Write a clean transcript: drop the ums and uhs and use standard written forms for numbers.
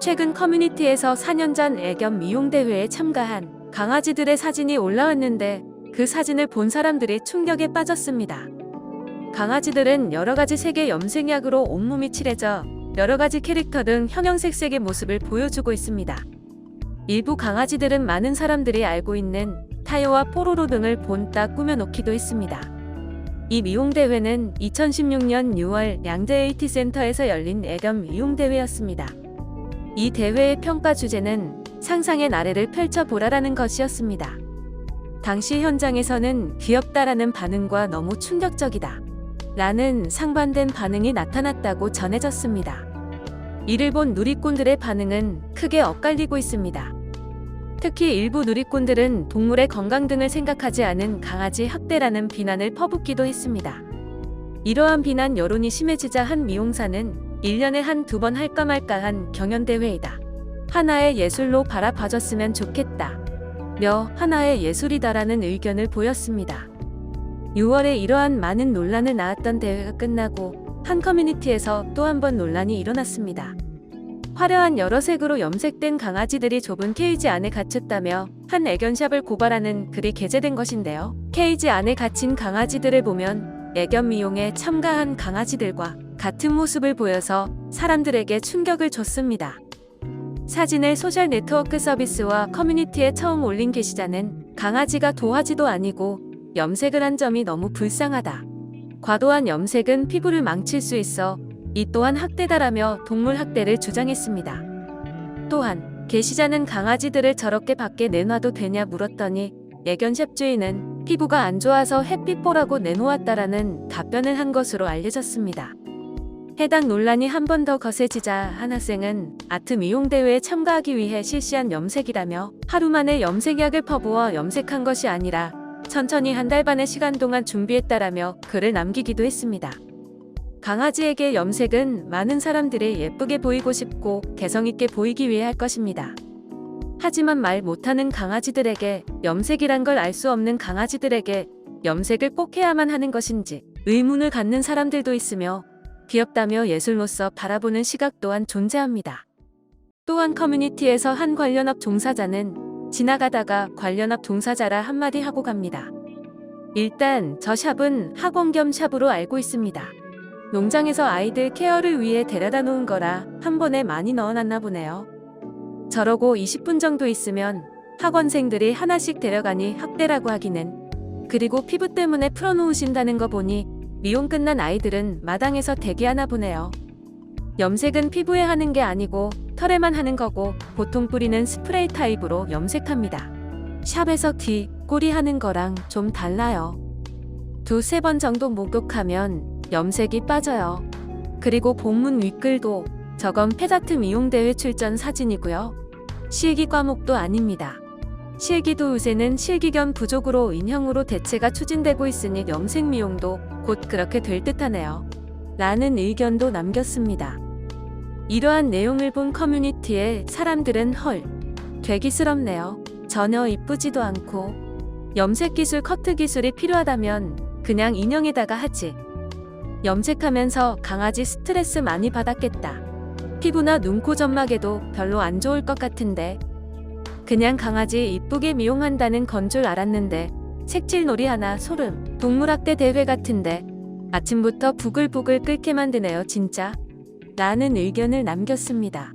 최근 커뮤니티에서 4년 전 애견 미용 대회에 참가한 강아지들의 사진이 올라왔는데 그 사진을 본 사람들이 충격에 빠졌습니다. 강아지들은 여러가지 색의 염색약으로 온몸이 칠해져 여러가지 캐릭터 등 형형색색의 모습을 보여주고 있습니다. 일부 강아지들은 많은 사람들이 알고 있는 타요와 포로로 등을 본따 꾸며놓기도 했습니다. 이 미용대회는 2016년 6월 양재 AT센터에서 열린 애견 미용대회였습니다. 이 대회의 평가 주제는 상상의 나래를 펼쳐보라라는 것이었습니다. 당시 현장에서는 귀엽다라는 반응과 너무 충격적이다 라는 상반된 반응이 나타났다고 전해졌습니다. 이를 본 누리꾼들의 반응은 크게 엇갈리고 있습니다. 특히 일부 누리꾼들은 동물의 건강 등을 생각하지 않은 강아지 학대라는 비난을 퍼붓기도 했습니다. 이러한 비난 여론이 심해지자 한 미용사는 1년에 한두 번 할까 말까한 경연대회이다. 하나의 예술로 바라봐줬으면 좋겠다. 며 하나의 예술이다라는 의견을 보였습니다. 6월에 이러한 많은 논란을 낳았던 대회가 끝나고 한 커뮤니티에서 또 한 번 논란이 일어났습니다. 화려한 여러 색으로 염색된 강아지들이 좁은 케이지 안에 갇혔다며 한 애견샵을 고발하는 글이 게재된 것인데요. 케이지 안에 갇힌 강아지들을 보면 애견 미용에 참가한 강아지들과 같은 모습을 보여서 사람들에게 충격을 줬습니다. 사진을 소셜 네트워크 서비스와 커뮤니티에 처음 올린 게시자는 강아지가 도화지도 아니고 염색을 한 점이 너무 불쌍하다. 과도한 염색은 피부를 망칠 수 있어 이 또한 학대다라며 동물 학대를 주장했습니다. 또한 게시자는 강아지들을 저렇게 밖에 내놔도 되냐 물었더니 애견샵 주인은 피부가 안 좋아서 햇빛 보라고 내놓았다라는 답변을 한 것으로 알려졌습니다. 해당 논란이 한 번 더 거세지자 한 학생은 아트 미용대회에 참가하기 위해 실시한 염색이라며 하루 만에 염색약을 퍼부어 염색한 것이 아니라 천천히 한 달 반의 시간 동안 준비했다라며 글을 남기기도 했습니다. 강아지에게 염색은 많은 사람들이 예쁘게 보이고 싶고 개성있게 보이기 위해 할 것입니다. 하지만 말 못하는 강아지들에게 염색이란 걸 알 수 없는 강아지들에게 염색을 꼭 해야만 하는 것인지 의문을 갖는 사람들도 있으며 귀엽다며 예술로서 바라보는 시각 또한 존재합니다. 또한 커뮤니티에서 한 관련업 종사자는 지나가다가 관련업 종사자라 한마디 하고 갑니다. 일단 저 샵은 학원 겸 샵으로 알고 있습니다. 농장에서 아이들 케어를 위해 데려다 놓은 거라 한 번에 많이 넣어놨나 보네요. 저러고 20분 정도 있으면 학원생들이 하나씩 데려가니 학대라고 하기는. 그리고 피부 때문에 풀어놓으신다는 거 보니 미용 끝난 아이들은 마당에서 대기하나 보네요. 염색은 피부에 하는 게 아니고 털에만 하는 거고 보통 뿌리는 스프레이 타입으로 염색합니다. 샵에서 귀, 꼬리 하는 거랑 좀 달라요. 2-3번 정도 목욕하면 염색이 빠져요. 그리고 본문 윗글도 저건 페다트 미용대회 출전 사진이고요. 실기 과목도 아닙니다. 실기도 요새는 실기견 부족으로 인형으로 대체가 추진되고 있으니 염색 미용도 곧 그렇게 될 듯하네요. 라는 의견도 남겼습니다. 이러한 내용을 본 커뮤니티에 사람들은 헐, 괴기스럽네요. 전혀 이쁘지도 않고 염색 기술 커트 기술이 필요하다면 그냥 인형에다가 하지. 염색하면서 강아지 스트레스 많이 받았겠다. 피부나 눈, 코, 점막에도 별로 안 좋을 것 같은데 그냥 강아지 이쁘게 미용한다는 건 줄 알았는데 색칠놀이 하나 소름. 동물학대 대회 같은데 아침부터 부글부글 끓게 만드네요 진짜. 라는 의견을 남겼습니다.